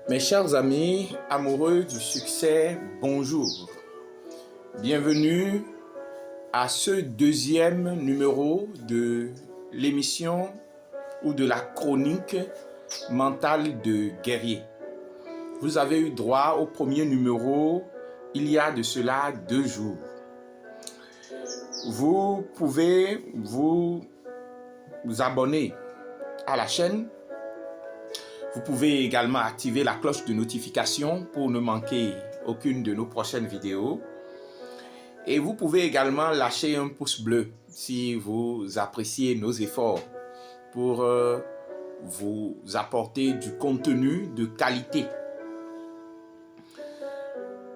Mes chers amis amoureux du succès, bonjour. Bienvenue à ce deuxième numéro de l'émission ou de la chronique mentale de guerrier. Vous avez eu droit au premier numéro il y a de cela 2 jours. Vous pouvez vous abonner à la chaîne. Vous pouvez également activer la cloche de notification pour ne manquer aucune de nos prochaines vidéos. Et vous pouvez également lâcher un pouce bleu si vous appréciez nos efforts pour vous apporter du contenu de qualité.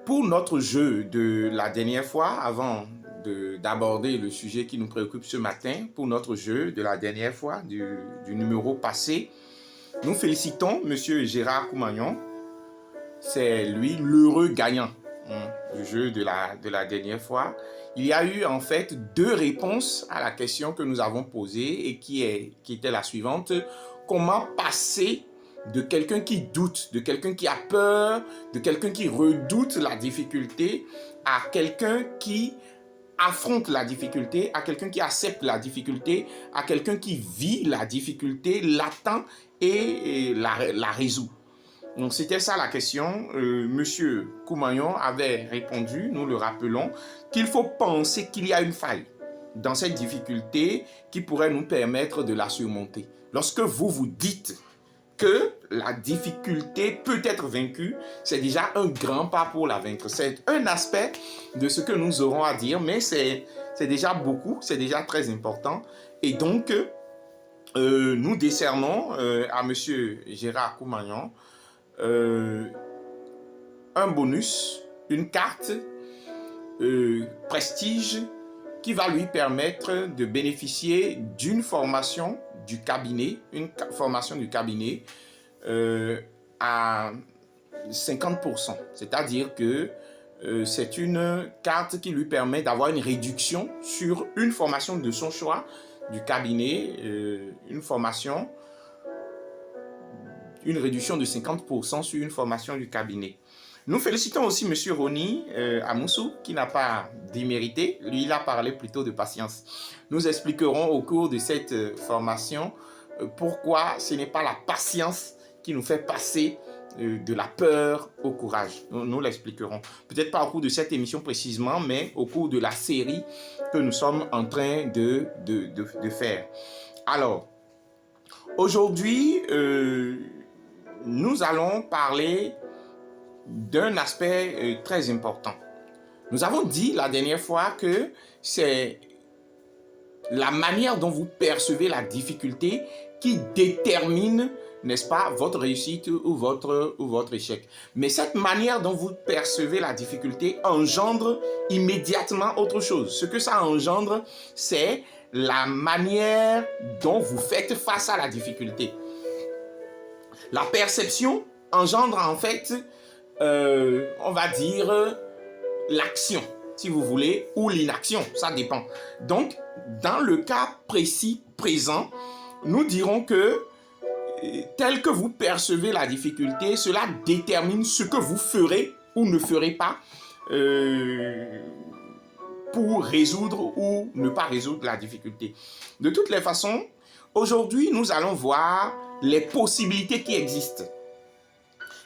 Pour notre jeu de la dernière fois, avant d'aborder le sujet qui nous préoccupe ce matin, pour notre jeu de la dernière fois, du numéro passé, nous félicitons M. Gérard Koumagnon. C'est lui l'heureux gagnant du jeu de la dernière fois. Il y a eu en fait 2 réponses à la question que nous avons posée et qui était la suivante. Comment passer de quelqu'un qui doute, de quelqu'un qui a peur, de quelqu'un qui redoute la difficulté à quelqu'un qui affronte la difficulté, à quelqu'un qui accepte la difficulté, à quelqu'un qui vit la difficulté, l'attend et la résout. Donc c'était ça la question. Monsieur Koumagnon avait répondu, nous le rappelons, qu'il faut penser qu'il y a une faille dans cette difficulté qui pourrait nous permettre de la surmonter. Lorsque vous vous dites que la difficulté peut être vaincue, c'est déjà un grand pas pour la vaincre. C'est un aspect de ce que nous aurons à dire, mais c'est déjà beaucoup, c'est déjà très important. Et donc, nous décernons à M. Gérard Koumagnon un bonus, une carte prestige qui va lui permettre de bénéficier d'une formation du cabinet, à 50%. C'est-à-dire que c'est une carte qui lui permet d'avoir une réduction sur une formation de son choix du cabinet, une réduction de 50% sur une formation du cabinet. Nous félicitons aussi M. Roni Amoussou, qui n'a pas démérité. Lui, il a parlé plutôt de patience. Nous expliquerons au cours de cette formation pourquoi ce n'est pas la patience qui nous fait passer de la peur au courage. Nous l'expliquerons. Peut-être pas au cours de cette émission précisément, mais au cours de la série que nous sommes en train de faire. Alors, aujourd'hui, nous allons parler d'un aspect très important. Nous avons dit la dernière fois que c'est la manière dont vous percevez la difficulté qui détermine, n'est-ce pas, votre réussite ou votre échec. Mais cette manière dont vous percevez la difficulté engendre immédiatement autre chose. Ce que ça engendre, c'est la manière dont vous faites face à la difficulté. La perception engendre en fait, on va dire, l'action, si vous voulez, ou l'inaction, ça dépend. Donc, dans le cas précis, présent, nous dirons que tel que vous percevez la difficulté, cela détermine ce que vous ferez ou ne ferez pas pour résoudre ou ne pas résoudre la difficulté. De toutes les façons, aujourd'hui, nous allons voir les possibilités qui existent.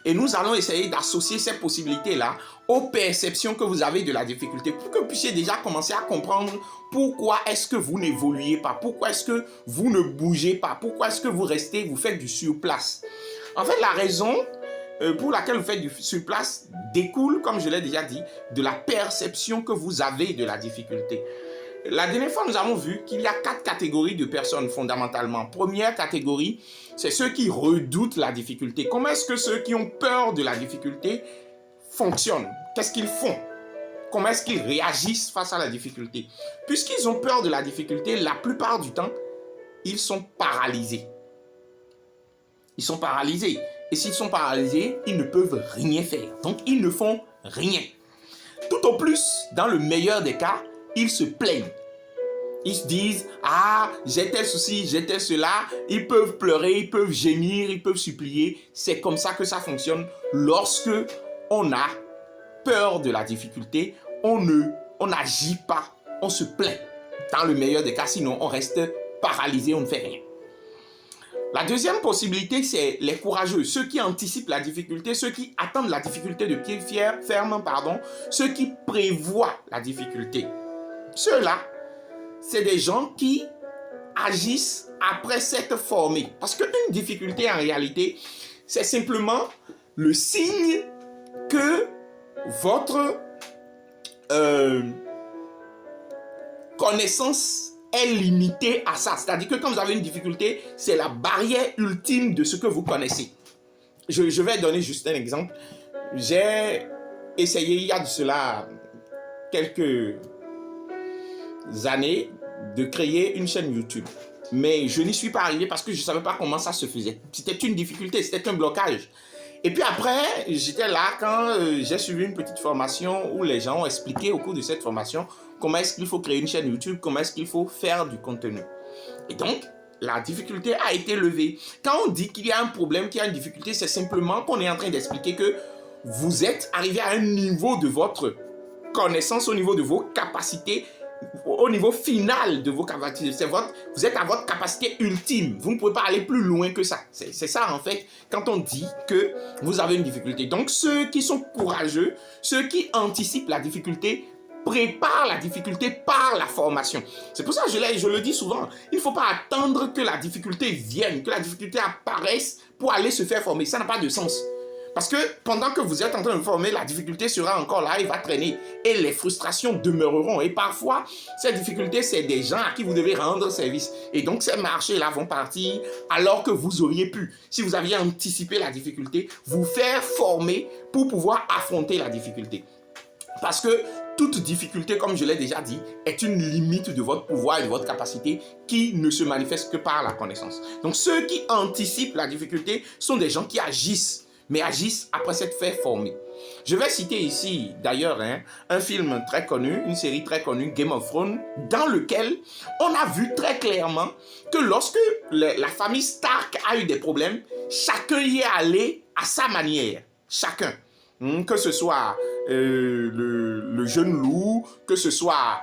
Et nous allons essayer d'associer ces possibilités-là aux perceptions que vous avez de la difficulté pour que vous puissiez déjà commencer à comprendre pourquoi est-ce que vous n'évoluez pas, pourquoi est-ce que vous ne bougez pas, pourquoi est-ce que vous faites du surplace. En fait, la raison pour laquelle vous faites du surplace découle, comme je l'ai déjà dit, de la perception que vous avez de la difficulté. La dernière fois, nous avons vu qu'il y a 4 catégories de personnes fondamentalement. Première catégorie, c'est ceux qui redoutent la difficulté. Comment est-ce que ceux qui ont peur de la difficulté fonctionnent? Qu'est-ce qu'ils font? Comment est-ce qu'ils réagissent face à la difficulté? Puisqu'ils ont peur de la difficulté, la plupart du temps, ils sont paralysés. Ils sont paralysés. Et s'ils sont paralysés, ils ne peuvent rien faire. Donc, ils ne font rien. Tout au plus, dans le meilleur des cas, ils se plaignent. Ils se disent, ah, j'ai tel souci, j'ai tel cela. Ils peuvent pleurer, ils peuvent gémir, ils peuvent supplier. C'est comme ça que ça fonctionne lorsque on a peur de la difficulté. On n'agit pas, on se plaint. Dans le meilleur des cas, sinon on reste paralysé, on ne fait rien. La deuxième possibilité, c'est les courageux, ceux qui anticipent la difficulté, ceux qui attendent la difficulté de pied ferme, ceux qui prévoient la difficulté. Ceux-là, c'est des gens qui agissent après s'être formés. Parce qu'une difficulté, en réalité, c'est simplement le signe que votre connaissance est limitée à ça. C'est-à-dire que quand vous avez une difficulté, c'est la barrière ultime de ce que vous connaissez. Je vais donner juste un exemple. J'ai essayé, il y a de cela quelques années, de créer une chaîne YouTube. Mais je n'y suis pas arrivé parce que je ne savais pas comment ça se faisait. C'était une difficulté, c'était un blocage. Et puis après, j'étais là quand j'ai suivi une petite formation où les gens ont expliqué au cours de cette formation comment est-ce qu'il faut créer une chaîne YouTube, comment est-ce qu'il faut faire du contenu. Et donc, la difficulté a été levée. Quand on dit qu'il y a un problème, qu'il y a une difficulté, c'est simplement qu'on est en train d'expliquer que vous êtes arrivé à un niveau de votre connaissance, au niveau de vos capacités, au niveau final de vos capacités. Vous êtes à votre capacité ultime. Vous ne pouvez pas aller plus loin que ça. C'est ça, en fait, quand on dit que vous avez une difficulté. Donc, ceux qui sont courageux, ceux qui anticipent la difficulté, préparent la difficulté par la formation. C'est pour ça que je le dis souvent. Il ne faut pas attendre que la difficulté vienne, que la difficulté apparaisse pour aller se faire former. Ça n'a pas de sens. Parce que pendant que vous êtes en train de vous former, la difficulté sera encore là, il va traîner. Et les frustrations demeureront. Et parfois, ces difficultés, c'est des gens à qui vous devez rendre service. Et donc, ces marchés-là vont partir alors que vous auriez pu, si vous aviez anticipé la difficulté, vous faire former pour pouvoir affronter la difficulté. Parce que toute difficulté, comme je l'ai déjà dit, est une limite de votre pouvoir et de votre capacité qui ne se manifeste que par la connaissance. Donc, ceux qui anticipent la difficulté sont des gens qui agissent, mais agissent après s'être fait former. Je vais citer ici, d'ailleurs, un film très connu, une série très connue, Game of Thrones, dans lequel on a vu très clairement que lorsque la famille Stark a eu des problèmes, chacun y est allé à sa manière. Chacun. Que ce soit le jeune loup, que ce soit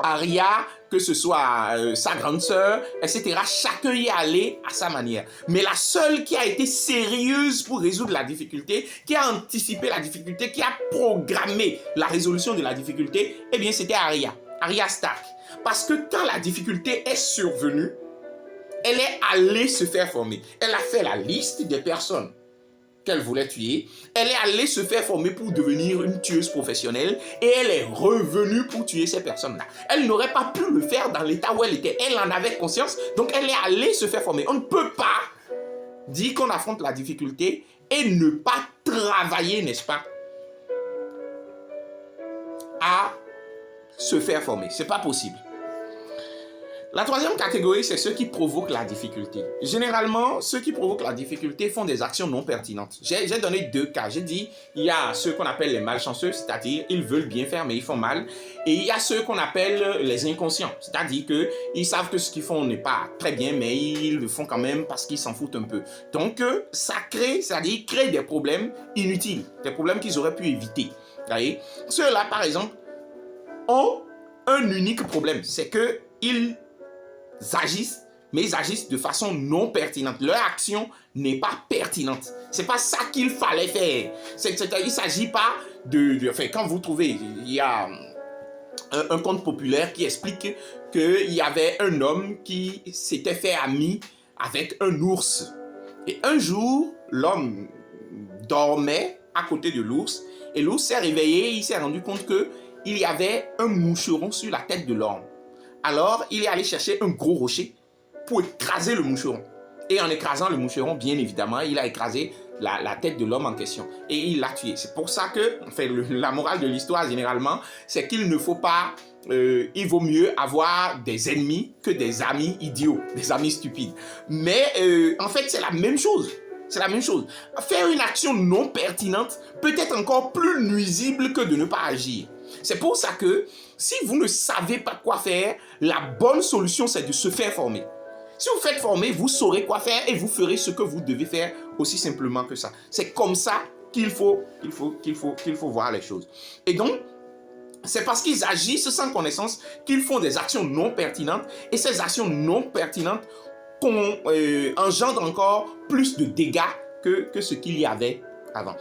Arya, que ce soit sa grande sœur, etc. Chacun y est allé à sa manière. Mais la seule qui a été sérieuse pour résoudre la difficulté, qui a anticipé la difficulté, qui a programmé la résolution de la difficulté, eh bien c'était Arya Stark. Parce que quand la difficulté est survenue, elle est allée se faire former. Elle a fait la liste des personnes qu'elle voulait tuer. Elle est allée se faire former pour devenir une tueuse professionnelle et elle est revenue pour tuer ces personnes-là. Elle n'aurait pas pu le faire dans l'état où elle était. Elle en avait conscience, donc elle est allée se faire former. On ne peut pas dire qu'on affronte la difficulté et ne pas travailler, n'est-ce pas, à se faire former. C'est pas possible. La troisième catégorie, c'est ceux qui provoquent la difficulté. Généralement, ceux qui provoquent la difficulté font des actions non pertinentes. J'ai donné deux cas. J'ai dit, il y a ceux qu'on appelle les malchanceux, c'est-à-dire ils veulent bien faire, mais ils font mal. Et il y a ceux qu'on appelle les inconscients, c'est-à-dire qu'ils savent que ce qu'ils font n'est pas très bien, mais ils le font quand même parce qu'ils s'en foutent un peu. Donc, ça crée, c'est-à-dire ils créent des problèmes inutiles, des problèmes qu'ils auraient pu éviter. Ceux-là, par exemple, ont un unique problème, c'est qu'ils agissent, mais ils agissent de façon non pertinente. Leur action n'est pas pertinente. C'est pas ça qu'il fallait faire. Il ne s'agit pas enfin, quand vous trouvez, il y a un conte populaire qui explique qu'il y avait un homme qui s'était fait ami avec un ours. Et un jour, l'homme dormait à côté de l'ours et l'ours s'est réveillé et il s'est rendu compte qu'il y avait un moucheron sur la tête de l'homme. Alors, il est allé chercher un gros rocher pour écraser le moucheron. Et en écrasant le moucheron, bien évidemment, il a écrasé la tête de l'homme en question. Et il l'a tué. C'est pour ça que, enfin, la morale de l'histoire, généralement, c'est qu'il ne faut pas... il vaut mieux avoir des ennemis que des amis idiots, des amis stupides. Mais, en fait, c'est la même chose. C'est la même chose. Faire une action non pertinente peut être encore plus nuisible que de ne pas agir. C'est pour ça que si vous ne savez pas quoi faire, la bonne solution, c'est de se faire former. Si vous faites former, vous saurez quoi faire et vous ferez ce que vous devez faire aussi simplement que ça. C'est comme ça qu'il faut voir les choses. Et donc, c'est parce qu'ils agissent sans connaissance qu'ils font des actions non pertinentes et ces actions non pertinentes engendrent encore plus de dégâts que ce qu'il y avait avant.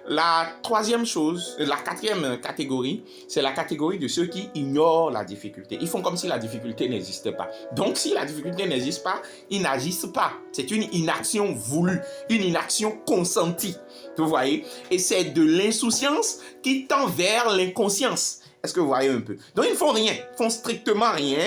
La quatrième catégorie, c'est la catégorie de ceux qui ignorent la difficulté. Ils font comme si la difficulté n'existait pas. Donc, si la difficulté n'existe pas, ils n'agissent pas. C'est une inaction voulue, une inaction consentie. Vous voyez? Et c'est de l'insouciance qui tend vers l'inconscience. Est-ce que vous voyez un peu? Donc, ils ne font rien, ils font strictement rien.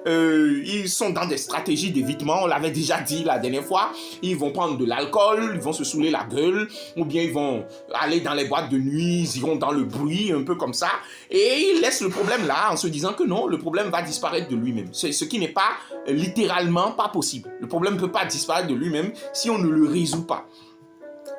Ils sont dans des stratégies d'évitement, on l'avait déjà dit la dernière fois. Ils vont prendre de l'alcool, ils vont se saouler la gueule, ou bien ils vont aller dans les boîtes de nuit, ils iront dans le bruit, un peu comme ça. Et ils laissent le problème là en se disant que non, le problème va disparaître de lui-même. C'est ce qui n'est pas littéralement pas possible. Le problème ne peut pas disparaître de lui-même si on ne le résout pas.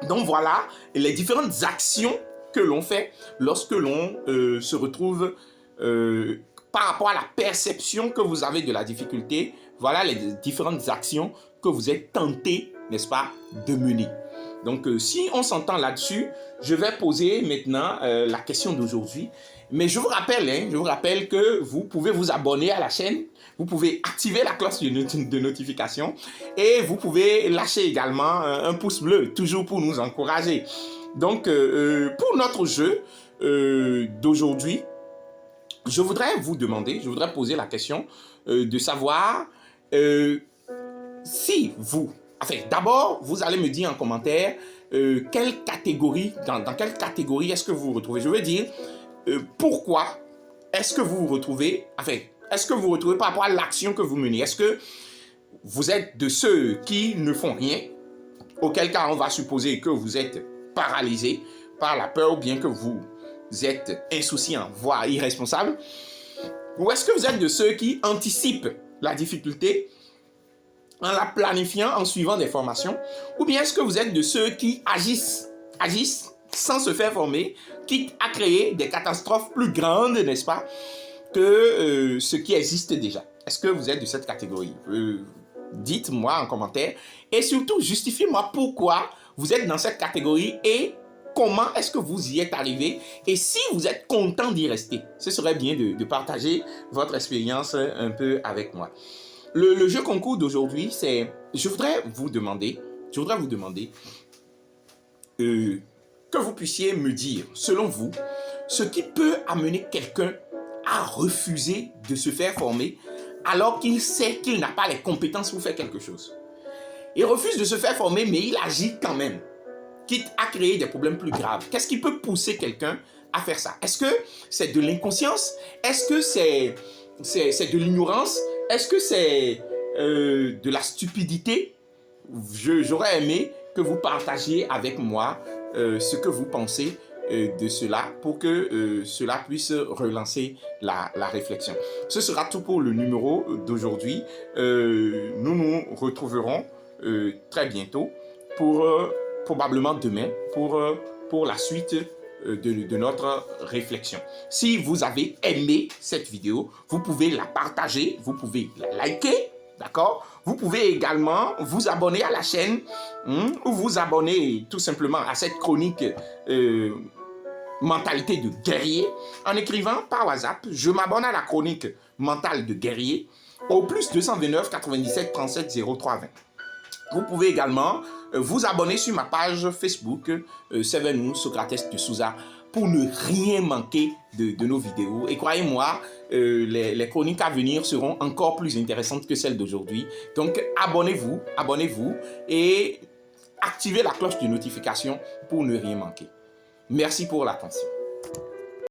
Donc voilà les différentes actions que l'on fait lorsque l'on se retrouve par rapport à la perception que vous avez de la difficulté. Voilà les différentes actions que vous êtes tenté, n'est-ce pas, de mener. Donc, si on s'entend là-dessus, je vais poser maintenant la question d'aujourd'hui. Mais je vous rappelle que vous pouvez vous abonner à la chaîne, vous pouvez activer la cloche de notification et vous pouvez lâcher également un pouce bleu, toujours pour nous encourager. Donc, pour notre jeu d'aujourd'hui, je voudrais poser la question de savoir si vous... Enfin, d'abord, vous allez me dire en commentaire quelle catégorie, dans quelle catégorie est-ce que vous vous retrouvez. Je veux dire, pourquoi est-ce que vous vous retrouvez, est-ce que vous vous retrouvez par rapport à l'action que vous menez? Est-ce que vous êtes de ceux qui ne font rien, auquel cas on va supposer que vous êtes paralysé par la peur ou bien que vous êtes insouciant, voire irresponsable? Ou est-ce que vous êtes de ceux qui anticipent la difficulté en la planifiant, en suivant des formations? Ou bien est-ce que vous êtes de ceux qui agissent sans se faire former, quitte à créer des catastrophes plus grandes, n'est-ce pas, que ce qui existe déjà? Est-ce que vous êtes de cette catégorie? Dites-moi en commentaire et surtout justifiez-moi pourquoi vous êtes dans cette catégorie et comment est-ce que vous y êtes arrivé et si vous êtes content d'y rester. Ce serait bien de partager votre expérience un peu avec moi. Le jeu concours d'aujourd'hui, c'est... Je voudrais vous demander que vous puissiez me dire, selon vous, ce qui peut amener quelqu'un à refuser de se faire former alors qu'il sait qu'il n'a pas les compétences pour faire quelque chose. Il refuse de se faire former, mais il agit quand même, quitte à créer des problèmes plus graves. Qu'est-ce qui peut pousser quelqu'un à faire ça? Est-ce que c'est de l'inconscience? Est-ce que c'est de l'ignorance? Est-ce que c'est de la stupidité? J'aurais aimé que vous partagiez avec moi ce que vous pensez de cela pour que cela puisse relancer la réflexion. Ce sera tout pour le numéro d'aujourd'hui. Nous nous retrouverons très bientôt pour probablement demain pour la suite de notre réflexion. Si vous avez aimé cette vidéo, vous pouvez la partager, vous pouvez la liker, d'accord? Vous pouvez également vous abonner à la chaîne ou vous abonner tout simplement à cette chronique mentalité de guerrier en écrivant par WhatsApp « Je m'abonne à la chronique mentale de guerrier » au plus 229 97 37 03 20. Vous pouvez également vous abonner sur ma page Facebook Seven Socrates de Souza pour ne rien manquer de nos vidéos. Et croyez-moi, les chroniques à venir seront encore plus intéressantes que celles d'aujourd'hui. Donc abonnez-vous et activez la cloche de notification pour ne rien manquer. Merci pour l'attention.